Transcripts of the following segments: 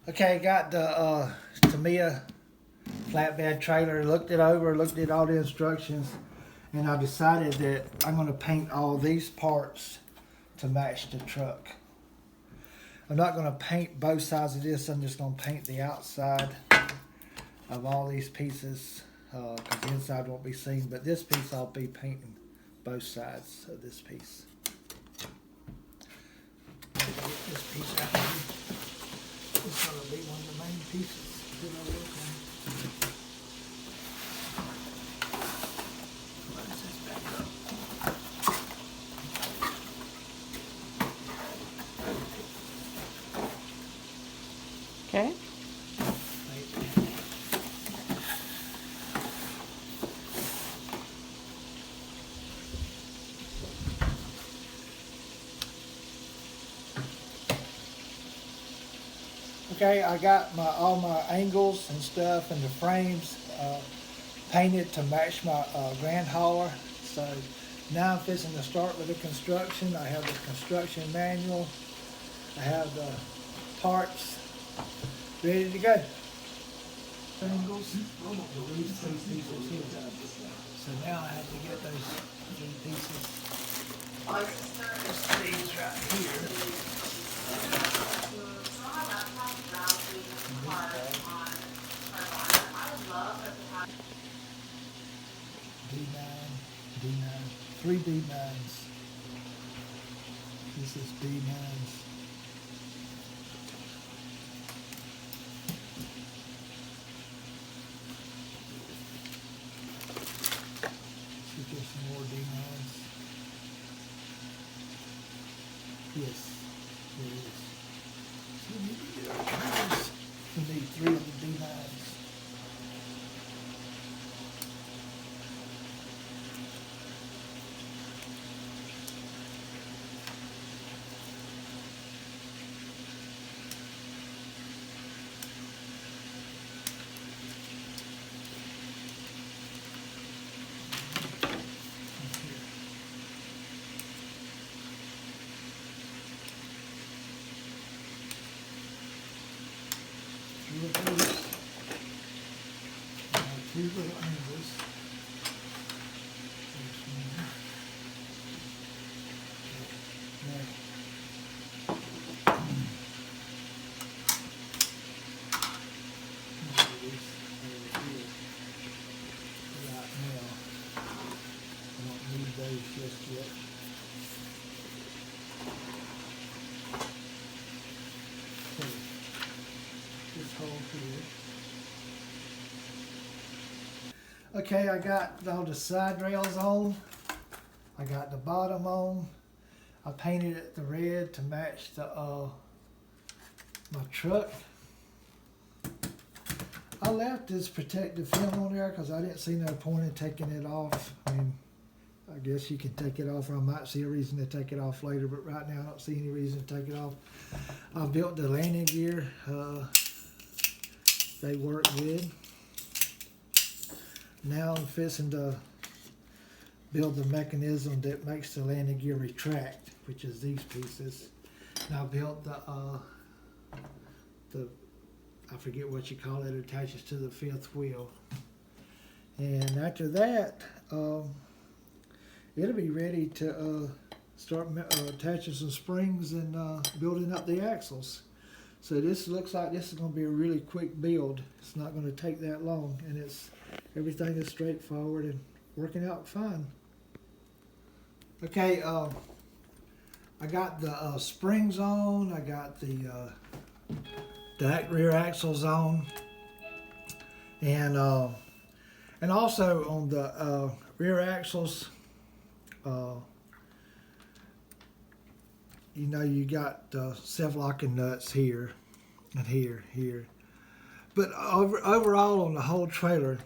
Okay, got the Tamiya flatbed trailer, looked it over, looked at all the instructions, and I decided that I'm going to paint all these parts to match the truck. I'm not going to paint both sides of this, I'm just going to paint the outside of all these pieces because the inside won't be seen, but this piece I'll be painting both sides of this piece. Get this piece out here. It's going to be one of the main pieces that I work on. Close this back up. Okay. Okay, I got all my angles and stuff and the frames painted to match my grand hauler. So now I'm fixing to start with the construction. I have the construction manual. I have the parts ready to go. Angles. So now I have to get those three pieces. These right here. D9, three D9s. This is D9s. Should get some more D9s. Yes, there is. So we need to get our triggers. We need three of the D9s. Two little angles. Just yet. So, this hole here. Okay, I got all the side rails on. I got the bottom on. I painted it the red to match the my truck. I left this protective film on there because I didn't see no point in taking it off. I mean, I guess you can take it off, or I might see a reason to take it off later, but right now I don't see any reason to take it off. I built the landing gear. They work good. Now I'm fixing to build the mechanism that makes the landing gear retract, which is these pieces. And I built the I forget what you call it, attaches to the fifth wheel. And after that, it'll be ready to start attaching some springs and building up the axles. So this looks like this is going to be a really quick build. It's not going to take that long, and everything is straightforward and working out fine. Okay, I got the springs on. I got the rear axles on, and also on the rear axles. You know, you got self-locking nuts here and here. But overall on the whole trailer,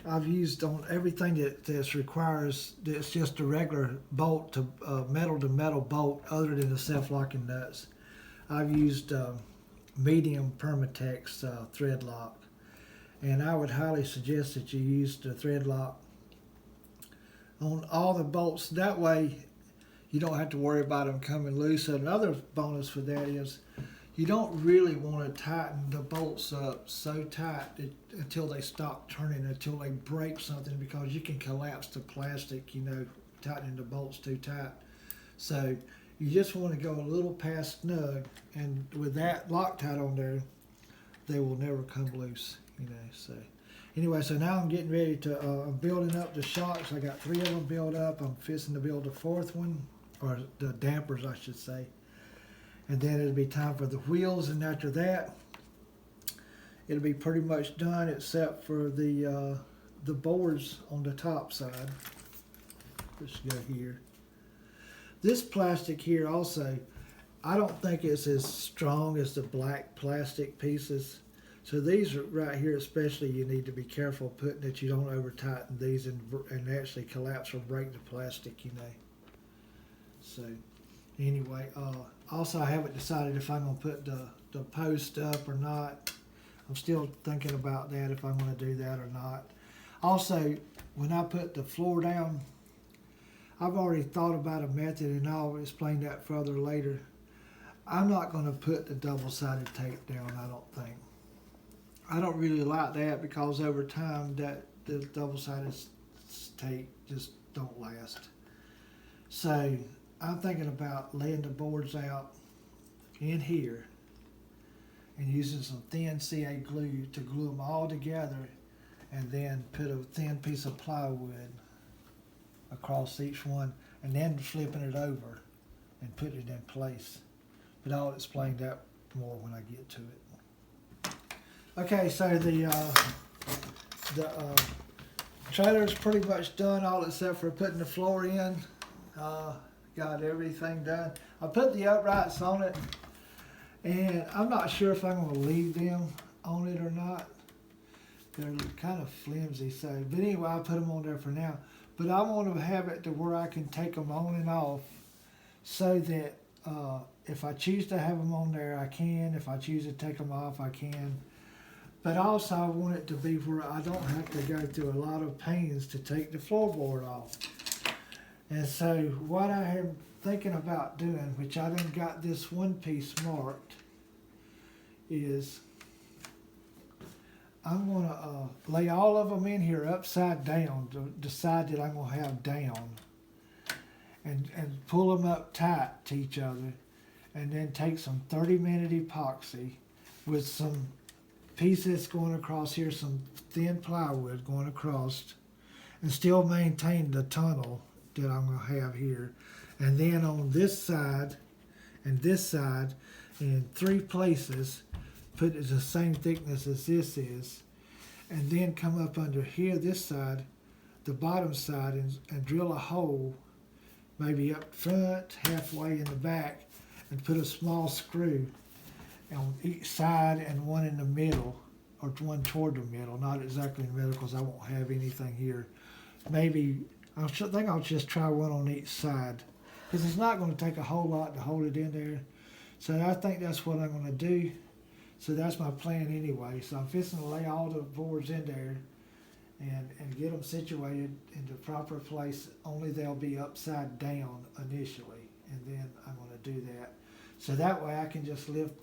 I've used on everything that requires, that's just a regular bolt to metal bolt other than the self-locking nuts. I've used medium Permatex thread lock. And I would highly suggest that you use the thread lock on all the bolts. That way you don't have to worry about them coming loose. Another bonus for that is you don't really want to tighten the bolts up so tight until they stop turning, until they break something, because you can collapse the plastic, tightening the bolts too tight. So you just want to go a little past snug, and with that Loctite on there, they will never come loose, So anyway, so now I'm getting ready to, I'm building up the shocks. I got 3 of them built up. I'm fixing to build the 4th one, or the dampers, I should say. And then it'll be time for the wheels, and after that, it'll be pretty much done except for the boards on the top side. Let's go here. This plastic here also, I don't think it's as strong as the black plastic pieces. So these are right here, especially, you need to be careful putting that you don't over tighten these and actually collapse or break the plastic, So anyway, also I haven't decided if I'm going to put the post up or not. I'm still thinking about that, if I'm going to do that or not. Also, when I put the floor down, I've already thought about a method, and I'll explain that further later. I'm not going to put the double-sided tape down, I don't think. I don't really like that, because over time that the double-sided tape just don't last. So I'm thinking about laying the boards out in here and using some thin CA glue to glue them all together, and then put a thin piece of plywood across each one, and then flipping it over and putting it in place. But I'll explain that more when I get to it. Okay, so the trailer is pretty much done, all except for putting the floor in. Got everything done. I put the uprights on it, and I'm not sure if I'm going to leave them on it or not. They're kind of flimsy, but anyway, I put them on there for now. But I want to have it to where I can take them on and off, so that if I choose to have them on there, I can. If I choose to take them off, I can. But also, I want it to be where I don't have to go through a lot of pains to take the floorboard off. And so what I am thinking about doing, which I done got this one piece marked, is I'm going to lay all of them in here upside down, the side that I'm going to have down, and pull them up tight to each other, and then take some 30-minute epoxy with some pieces going across here, some thin plywood going across, and still maintain the tunnel that I'm going to have here. And then on this side and this side, in 3 places, put it the same thickness as this is, and then come up under here, this side, the bottom side, and drill a hole, maybe up front, halfway in the back, and put a small screw on each side and one in the middle, or one toward the middle, not exactly in the middle, because I won't have anything here. Maybe, I think I'll just try one on each side, because it's not going to take a whole lot to hold it in there. So I think that's what I'm going to do. So that's my plan anyway. So I'm fixing to lay all the boards in there and get them situated in the proper place, only they'll be upside down initially, and then I'm going to do that. So that way I can just lift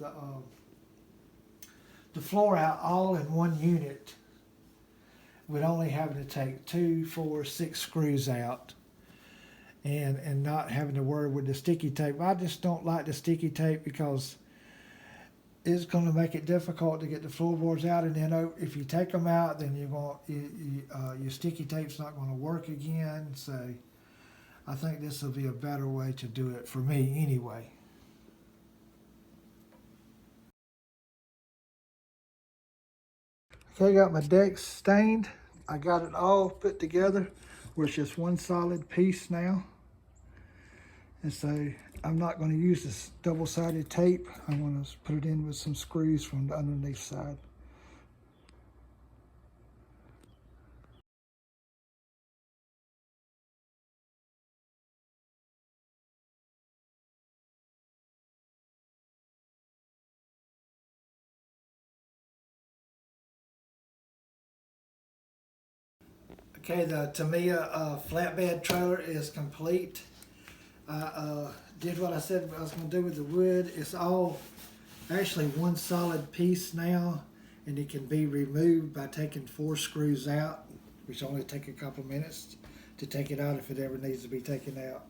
the floor out all in one unit with only having to take 2, 4, 6 screws out, and not having to worry with the sticky tape. I just don't like the sticky tape, because it's going to make it difficult to get the floorboards out, and then if you take them out, then your sticky tape's not going to work again. So I think this will be a better way to do it for me anyway. Okay, I got my deck stained. I got it all put together where it's just one solid piece now. And so I'm not going to use this double-sided tape. I'm going to put it in with some screws from the underneath side. Okay, the Tamiya flatbed trailer is complete. I did what I said I was going to do with the wood. It's all actually one solid piece now, and it can be removed by taking 4 screws out, which only take a couple minutes to take it out if it ever needs to be taken out.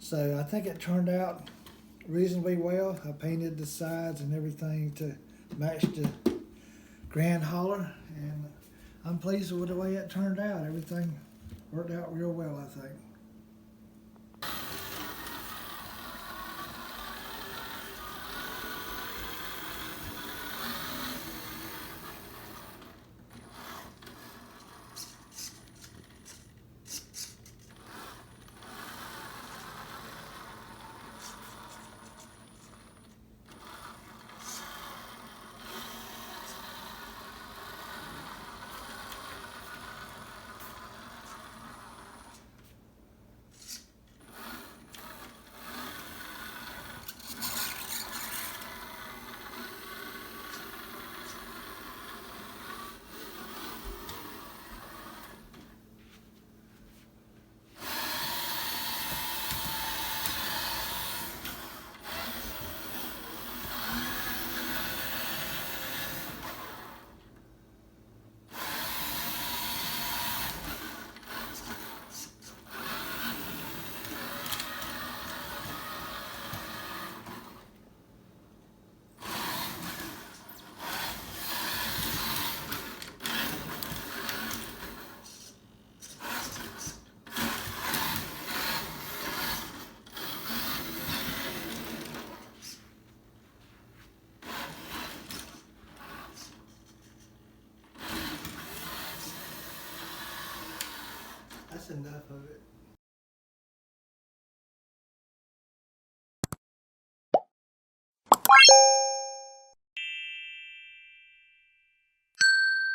So I think it turned out reasonably well. I painted the sides and everything to match the grand hauler, and I'm pleased with the way it turned out. Everything worked out real well, I think. That's enough of it.